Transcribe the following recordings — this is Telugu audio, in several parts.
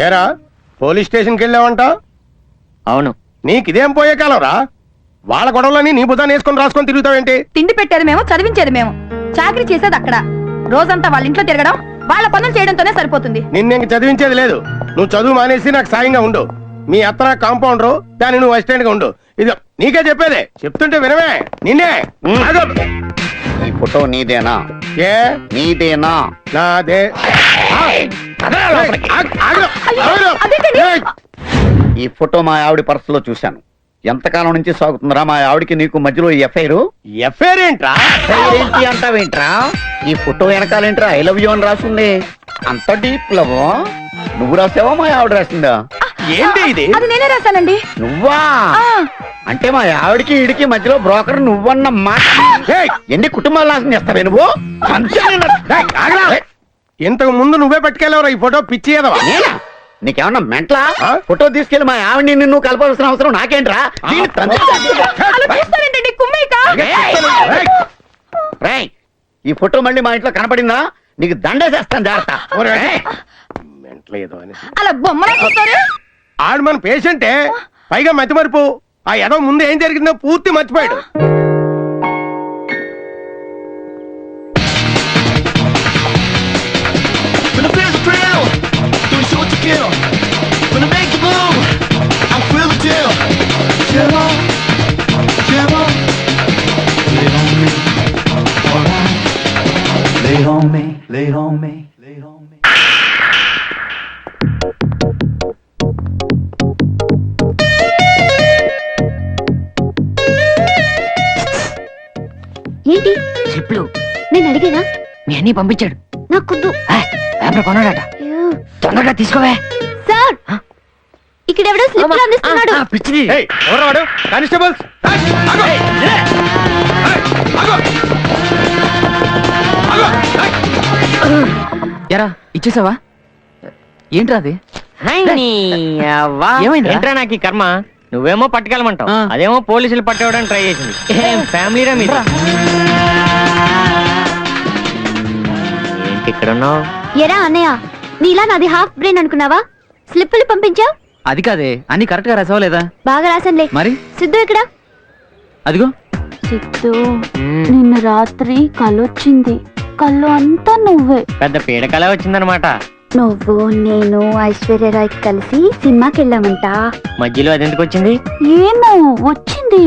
ఏరా పోలీస్ స్టేషన్కి వెళ్ళావంట? అవును. నీకిదేం పోయే కాలం రా? వాళ్ళ గొడవలని నీ బుధాన్ని వేసుకొని రాసుకొని తిరుగుతావేంటి? తిండి పెట్టేది మేము, చదివించేది మేము, చాకరీ చేసేది అక్కడ. రోజంతా వాళ్ళ ఇంట్లో తిరగడం, వాళ్ళ పనులు చేయడంతోనే సరిపోతుంది. నిన్ను చదివించేది లేదు. నువ్వు చదువు మానేసి నాకు సాయంగా ఉండు. మీ అత్త నాకు కాంపౌండరు, కానీ నువ్వు అసిస్టెంట్ గా ఉండు. ఇది నీకే చెప్పేదే, చెప్తుంటే వినవే. నిన్నే ఆగు. ఈ ఫోటో నీదేనా? ఏ నీదేనా? నాదే. ఈ ఫోటో మా ఆవిడ పర్సులో చూశాను. ఎంతకాలం నుంచి సాగుతుందిరా మా ఆవిడికి నీకు మధ్యలో ఈ ఎఫ్ఐఆర్? ఎఫ్ఐఆర్ ఏంట్రా? ఏంటి అంటావేంట్రా? ఈ ఫోటో వెనకాలేంట్రా ఐ లవ్ యూ అని రాసింది. అంత డీప్ లవ్ నువ్వు రాసావా మా ఆవిడ రాసిందా? ఏంటి ఇది? అది నేనే రాశానండి. నువ్వా? అంటే మా ఆవిడికి ఈడికి మధ్యలో బ్రోకర్ నువ్వన్న మాట. ఎన్ని కుటుంబాలు నాశనం చేస్తావే నువ్వు? ఇంతకు ముందు నువ్వే పట్టుకెళ్ళవరా ఈ ఫోటో? పిచ్చి ఏదవా? నీకేమన్నా మెంట్లా? ఫోటో తీసుకెళ్లి మా ఆవిడ్ని నిన్ను కలపాల్సిన అవసరం నాకేంట్రా? ఈ ఫోటో మళ్ళీ మా ఇంట్లో కనపడిందా నీకు దండేసేస్తాను జాగ్రత్త. అలా బొమ్మలా చూస్తారు. ఆడు మన పేషెంటే, పైగా మతిమరుపు. ఆ ఎదవ ముందు ఏం జరిగిందో పూర్తి మర్చిపోయాడు. ఏంటి స్లిప్లు నేను అడిగేనా? మీ అన్ని పంపించాడు. నాకు కుద్దు. పేపర్ కొన్నాడట. తొందరగా తీసుకోవే సార్. ఇక్కడ ఎవడో స్లిప్లు అందిస్తున్నాడు. పిచ్చిది. ఎవరాడు? కానిస్టేబుల్స్ ఎరా ఇచ్చేసావా? ఏంట్రా అది? ఏంట్రా నాకు ఈ కర్మ? నువ్వేమో పట్టుకెళ్ళమంటావు, అదేమో పోలీసులు పట్టేవడానికి ట్రై చేసింది. ఏం ఫ్యామిలీరా మీరు? ఏంటి ఇక్కడ ఉన్నావు? ఎరా అన్నయ్య, నీలా నాది హాఫ్ బ్రెయిన్ అనుకున్నావా? స్లిప్పులు పంపించావు. అది కాదే, అన్ని కరెక్ట్ గా రాసావా లేదా? బాగా రాసంలే. మరి సిద్ధు ఎక్కడ? అదిగో. సిద్ధు, నిన్న రాత్రి కలొచ్చింది. కళ్ళు అంతా నువ్వే. పెద్ద పీడకల వచ్చిందనమాట. నువ్వు నేను ఐశ్వర్యరాయ్ కలిసి సినిమాకి వెళ్ళామంట. మధ్యలో అదెందుకు వచ్చింది? ఏమో వచ్చింది.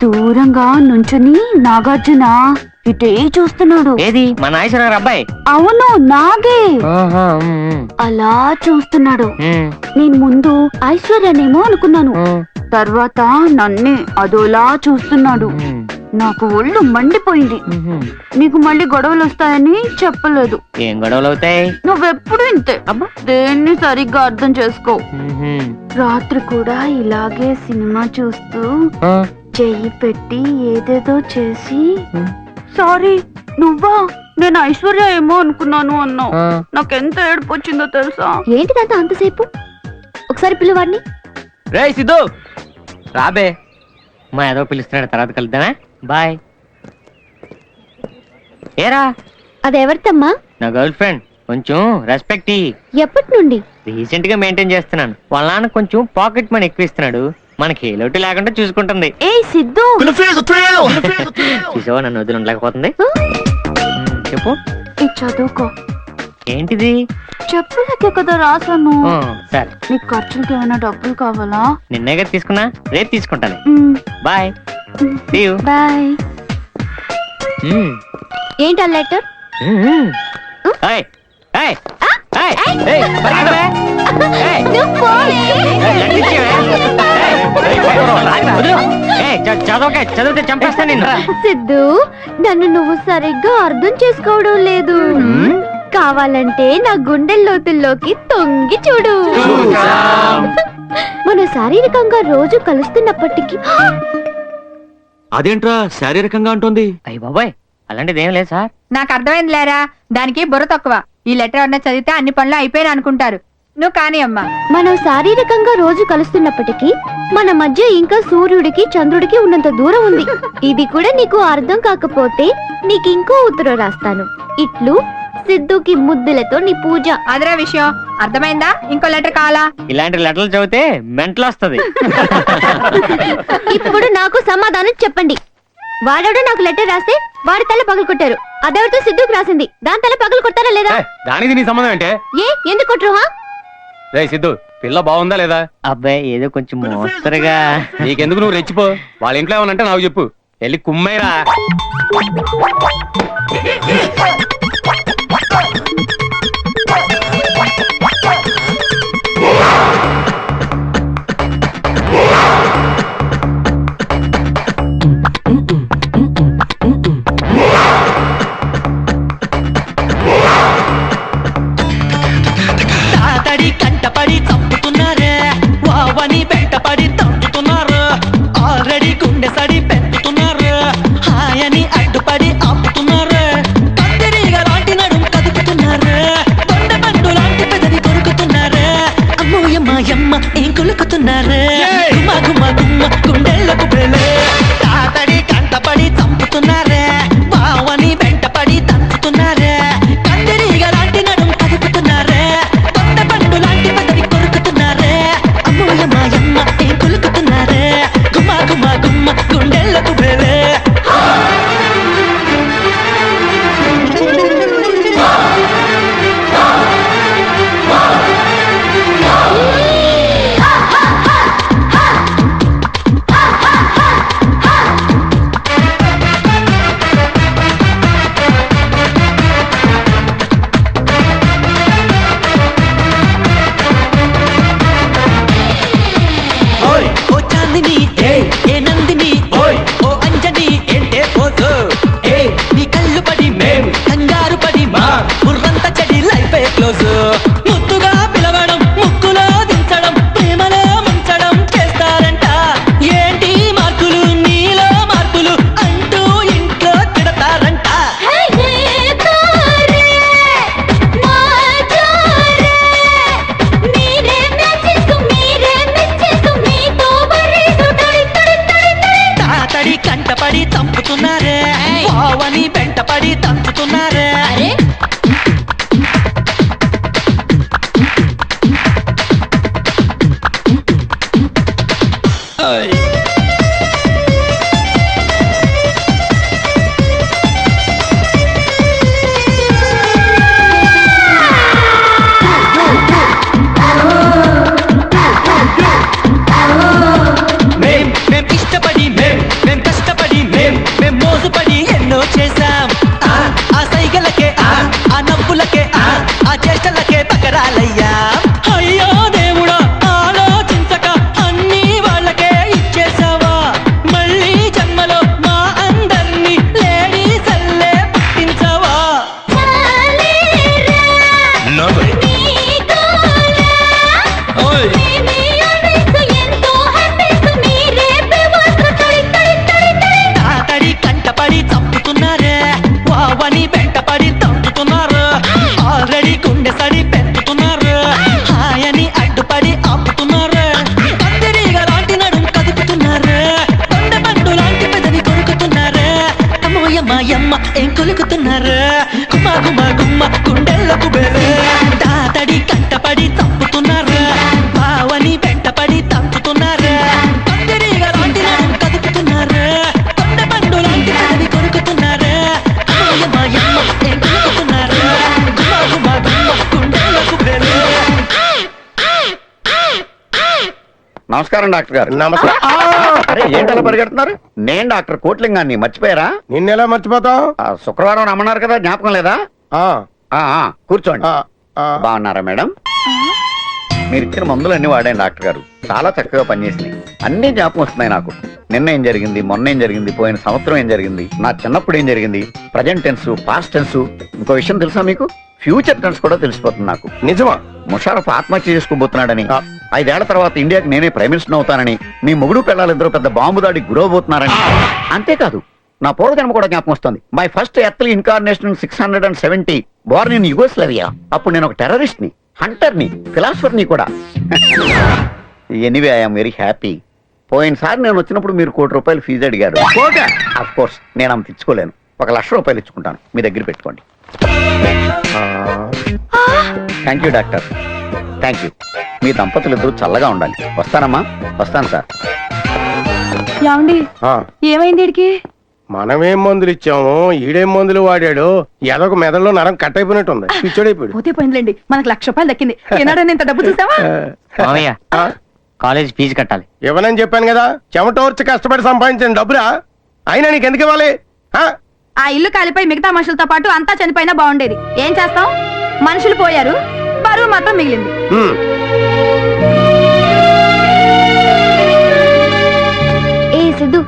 దూరంగా నుంచుని నాగార్జున ఇటే చూస్తున్నాడు. ఏది మన ఐశ్వర్య అబ్బాయి? అవును, నాగే. అలా చూస్తున్నాడు. నేను ముందు ఐశ్వర్యనేమో అనుకున్నాను, తర్వాత నన్నే అదోలా చూస్తున్నాడు. నాకు ఒళ్ళు మండిపోయింది. నీకు మళ్ళీ గొడవలు వస్తాయని చెప్పలేదు. ఏం గొడవలు అవుతాయి? నువ్వెప్పుడు ఇంతే, దేన్ని సరిగ్గా అర్థం చేసుకో. రాత్రి కూడా ఇలాగే సినిమా చూస్తూ చెయ్యి పెట్టి ఏదేదో చేసి, సారీ నువ్వా, నేను ఐశ్వర్య ఏమో అనుకున్నాను అన్నావు. నాకెంత ఏడుపు వచ్చిందో తెలుసా? ఏంటిదంతా అంతసేపు? ఒకసారి పిల్లవాడిని. రే సిద్ధు రాబే, మా ఏదో పిలుస్తున్నాడు, తర్వాత కలుద్దామా? బాయ్. ఏరా అదెవరితమ్మా? నా గర్ల్ ఫ్రెండ్. కొంచెం రెస్పెక్ట్ ఇయ్యి. ఎప్పటి నుండి? రీసెంట్ గా మెయింటైన్ చేస్తున్నాను. వాళ్ళ నాన్న కొంచెం పాకెట్ మనీ ఎక్కువ ఇస్తున్నాడు, మనకి ఏ లోటు లేకుండా చూసుకుంటుంది. ఏ సిద్ధు, చూసావా నన్ను వదిలి ఉండలేకపోతుంది. చెప్పు. ఇది చదువుకో. ఏంటిది? చెప్పులకే కదా రాసాను. సరే, నీకు ఖర్చులకి ఏమైనా డబ్బులు కావాలా? నిన్నేగా తీసుకున్నా, రేపు తీసుకుంటాను. బాయ్. బాయ్. ఏంటి ఆ లెటర్? చదివితే చంపేస్తా నిన్ను. సిద్ధు, నన్ను నువ్వు సరిగ్గా అర్థం చేసుకోవడం లేదు. కావాలంటే నా గుండె లోతుల్లోకి తొంగి చూడు. మన శారీరకంగా రోజు కలుస్తున్నప్పటికీ. అదేంట్రా శారీరకంగా అంటుంది? అయ్య బాబాయ్, అలాంటిది ఏం లేదు సార్. నాకు అర్థమైంది లేరా, దానికి బుర్ర తక్కువ. ఈ లెటర్ అన్న చదివితే అన్ని పనులు అయిపోయినా అనుకుంటారు. నువ్వు కానీ అమ్మా. మనం శారీరకంగా రోజు కలుస్తున్నప్పటికీ మన మధ్య ఇంకా సూర్యుడికి చంద్రుడికి ఉన్నంత దూరం ఉంది. ఇది కూడా నీకు అర్థం కాకపోతే నీకు ఇంకో ఉత్తరం రాస్తాను. ఇట్లు సిద్ధుకి ముద్దులతో నీ పూజ. అదరే విషయం అర్థమైందా? ఇంకో లెటర్ కావాలా? ఇలాంటి లెటర్లు చదివితే మెంటల్ వస్తది. ఇప్పుడు నాకు సమాధానం చెప్పండి. వాడెవడో నాకు లెటర్ రాస్తే వాడి తల పగలు కొట్టారు. అదెవరితో సిద్ధుకి రాసింది, దాని తల పగలు కొట్టారా లేదా? దానికి నీ సంబంధం ఏంటే? ఎందుకు కొట్టరు? రే సిద్ధు, పిల్ల బాగుందా లేదా? అబ్బాయి ఏదో కొంచెం మోస్తరుగా. నీకెందుకు, నువ్వు రెచ్చిపో. వాళ్ళ ఇంట్లో ఏమనంటే నాకు చెప్పు, వెళ్ళి కుమ్మేరా. తాతడి కంటపడి చంపుతున్నారే, వావని పెంటపడి తంపుతున్నారు. ఆల్రెడీ గుండె సడి పెంపుతున్నారు, హాయని అడ్డుపడి ఆపుతున్నారు. కందిరీగ లాంటి నడుం కదుపుతున్నారు, దొండ పండు లాంటి పెదవి కొరుకుతున్నారు. అమ్మోయమ్మాయమ్మ ఏం కొలుకుతున్నారు, గుమ్మ గుమ్మ గుమ్మ గుండెలకు బెలే. తాతడి కంటపడి చంపుతున్నారే, వావని పెంటపడి తంపుతున్నారే. కందిరీగ లాంటి నడుం కదుపుతున్నారే, దొండ పండు లాంటి పెదవి కొరుకుతున్నారే. అమ్మోయమ్మాయమ్మ ఏం కొలుకుతున్నారే, గుమ్మ గుమ్మ గుమ్మ గుండెలకు బెలే. ఓ చాందిని ఏ నందిని ఓ అంజని ఏంటే పోదు. నీ కళ్ళు పడి మేం కంగారు పడి మా బుర్రంత చెడి లైఫ్ క్లోజ్. ముద్దుగా పిలవడం, ముక్కులో దించడం, ప్రేమలో ముంచడం చేస్తారంట. ఏంటి మార్కులు నీలో మార్పులు అంటూ ఇంట్లో తిడతారంట. తాతడి కంటపడి చంపుతున్నారే, వావని పెంటపడి తంపుతున్నారే. మేం ఇష్టపడి మేం కష్టపడి మేం మోసపడి ఎన్నో చేశాం. ఆ సైగలకే ఆ నవ్వులకే ఆ చేష్టలకే పకరాలయ్యా. అయ్యో దేవుడా ఆలోచించక అన్ని వాళ్ళకే ఇచ్చేసావా. మళ్ళీ జన్మలో మా అందర్నీ లేడీస్ అల్లే పుట్టించావా. తాతడి కంటపడి చంపుతున్నారే, వావని వెంటపడి తంపుతున్నారు. ఆల్రెడీ గుండె సడి పెంపుతున్నారు, హాయని అడ్డుపడి ఆపుతున్నారు. కందిరీగ లాంటి నడుం కదుపుతున్నారు, దొండ పండు లాంటి పెదవి కొరుకుతున్నారు. అమ్మోయమ్మాయమ్మ ఏం కొలుకుతున్నారు, గుమ్మ గుమ్మ గుమ్మ గుండెలకు బెలే. తాతడి కంటపడి చంపుతున్నారు, వావని వెంటపడి తంపుతున్నారు. కందిరీగ లాంటి నడుం కదుపుతున్నారు, దొండ పండు లాంటి పెదవి కొరుకుతున్నారు. అమ్మోయమ్మాయమ్మ ఏం కొలుకుతున్నారు, గుమ్మ గుమ్మ గుమ్మ గుండెలకు బెలే. నమస్కారం డాక్టర్ గారు. నమస్తే. అరే ఏంటలా పరిగెడుతున్నారు? నేను డాక్టర్ కోట్లింగాన్ని, మర్చిపోయారా? నిన్నెలా మర్చిపోతావు? శుక్రవారం రమ్మన్నారు కదా, జ్ఞాపకం లేదా? కూర్చోండి. బాగున్నారా మేడం? మీరు ఇచ్చిన మందులు అన్ని వాడాను డాక్టర్ గారు, చాలా చక్కగా పనిచేసినాయి. అన్ని జ్ఞాపకం వస్తున్నాయి నాకు. నిన్న ఏం జరిగింది, మొన్న ఏం జరిగింది, పోయిన సంవత్సరం ఏం జరిగింది, నా చిన్నప్పుడు ఏం జరిగింది, ప్రజెంట్ టెన్స్, పాస్ట్ టెన్స్. ఇంకో విషయం తెలుసా మీకు? ఫ్యూచర్ టెన్స్ కూడా తెలిసిపోతుంది నాకు. నిజమా? ముషారఫ్ ఆత్మహత్య చేసుకోబోతున్నాడని, 5 ఏళ్ల తర్వాత ఇండియాకి నేనే ప్రైమ్ మినిస్టర్ అవుతానని, మీ మొగుడు పిల్లలిద్దరూ పెద్ద బాంబు దాడి గురవబోతున్నారని. అంతేకాదు, నా పూర్వజన్మ కూడా జ్ఞాపకం వస్తుంది. My first earthly incarnation 670, Born in Yugoslavia. అప్పుడు నేను ఒక టెర్రరిస్ట్ ని, హంటర్ ని, ఫిలాసఫర్ ని కూడా. Anyway I'm very happy. పోయినసారి నేను వచ్చినప్పుడు మీరు ₹1 కోటి ఫీజు అడిగారు. ఆఫ్ కోర్స్ నేను అంత ఇచ్చుకోలేను. 1,00,000 రూపాయలు ఇచ్చుకుంటాను, మీ దగ్గర పెట్టుకోండి. Thank you doctor, thank you. మీ దంపతులు ఇద్దరు చల్లగా ఉండాలి. వస్తానమ్మా, వస్తాను సార్. ఏమండి ఆ, ఏమైంది వీడికి? మనమేం మందులు ఇచ్చాము, ఈడేం మందులు వాడాడు, ఏదొక మెదడులో నరం కట్ అయిపోయినట్టుంది, పిచ్చోడైపోయాడు. పోతే పోయిందిలేండి, మనకు ₹1,00,000 దక్కింది. ఏనాడని ఇంత డబ్బు చూసావా? మామయ్య ఆ, కాలేజ్ ఫీజు కట్టాలి. ఇవ్వనని చెప్పాను కదా, చెమటోర్చి కష్టపడి సంపాదించిన డబ్బురా, అయినా నీకు ఎందుకు ఇవ్వాలి? ఆ, ఆ ఇల్లు కాలిపోయి మిగతా మనుషులతో పాటు అంతా చనిపోయినా బాగుండేది. ఏం చేస్తాం, మనుషులు పోయారు, బరువు మాత్రం మిగిలింది. ఉమ్, ఏ సిద్ధు,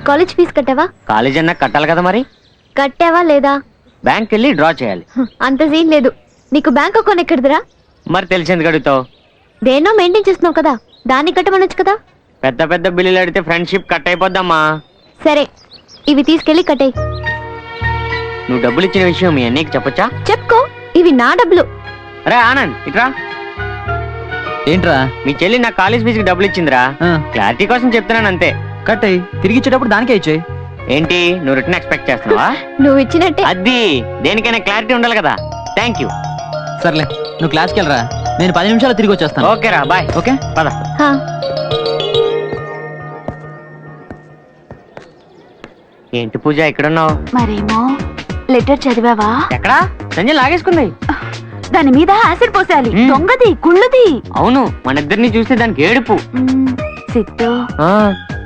కాలేజ్ ఫీజు కట్టావా? కాలేజ్ అన్నా కట్టాలి కదా మరి. కట్టావా లేదా? బ్యాంక్ వెళ్ళి డ్రా చేయాలి. అంత సీన్ లేదు. నీకు బ్యాంక్ అకౌంట్ ఎక్కడిదిరా? మరి తెలిసింది అడుగుతావు. దేనో మెయింటైన్ చేస్తున్నావు కదా, దాన్ని కట్టమనొచ్చు కదా. పెద్ద పెద్ద బిల్లులు అడిగితే ఫ్రెండ్షిప్ కట్ అయిపోద్దమ్మా. సరే, ఇవి తీసుకెళ్లి కట్టాయి. నువ్వు డబ్బులు ఇచ్చిన విషయం మీ అన్నయ్యకి చెప్పొచ్చా? చెప్పుకో, ఇవి నా డబ్బులు. అరే ఆనంద్ ఇట్రా. ఏంట్రా? మీ చెల్లి నా కాలేజ్ ఫీజుకి డబ్బులు ఇచ్చిందిరా. ఆ, క్లారిటీ కోసం చెప్తున్నాను అంతే. కట్ అయ్యి తిరిగి ఇచ్చేటప్పుడు దానికే ఇచ్చేయి. ఏంటి నువ్వు రిటర్న్ ఎక్స్పెక్ట్ చేస్తున్నావా? నువ్వు ఇచ్చినట్టే. అది దేనికైనా క్లారిటీ ఉండాలి కదా. Thank you. సర్లే, నువ్వు క్లాస్కి వెళ్ళరా, నేను 10 నిమిషాలు తిరిగి వచ్చేస్తాను. ఓకేరా బాయ్. ఓకే పద. హా, ఏంటి పూజ ఇక్కడున్నావు? మరేమో లెటర్ చదివావా? ఎక్కడా? సంజయ్ లాగేసుకుంది. దాని మీద యాసిడ్ పోసేయాలి. మ్. దొంగది, కుళ్ళుది. అవును, మన ఇద్దరిని చూస్తే దానికి ఏడుపు. సిద్ధు, ఆ,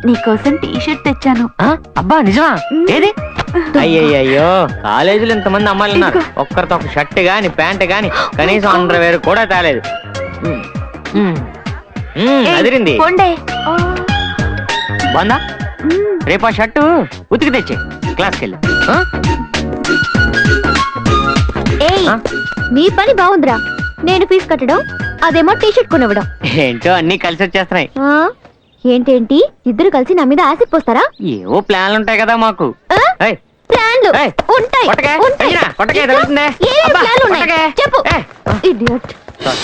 నీకోసం టీ షర్ట్ తెచ్చాను. ఆ, అబ్బా నిజమా? ఏది? అయ్యయ్యో, కాలేజీలో ఇంతమంది అమ్మాయిలు ఉన్నారు, ఒక్కరితో ఒక షర్ట్ గాని ప్యాంట్ గాని కనీసం అండర్వేర్ కూడా తేలేదు. అదిరింది. కొండే. బాందా? రేపు ఆ షర్టు ఉతికి తెచ్చే క్లాస్కి వెళ్ళి. ఏయ్, ఆ? నీ పని బాగుందిరా. నేను ఫీజు కట్టడం, అదేమో టీ షర్ట్ కొనివ్వడం. ఏంటో అన్ని కలిసి వచ్చేస్తున్నాయి. ఆ? ఏంటేంటి, ఇద్దరు కలిసి నా మీద యాసిడ్ పోస్తారా? ఏవో ప్లాన్లు ఉంటాయి కదా మాకు. ఆ? ఏయ్, ప్లాన్లు ఏయ్, ఉంటాయి. కొట్టకే, ఉంటాయి. సంజన, కొట్టకే, తగులుతుందే. ఏం అబ్బా, ప్లాన్లు ఉన్నాయి? కొట్టకే. చెప్పు. ఏయ్, ఇడియట్. సారీ.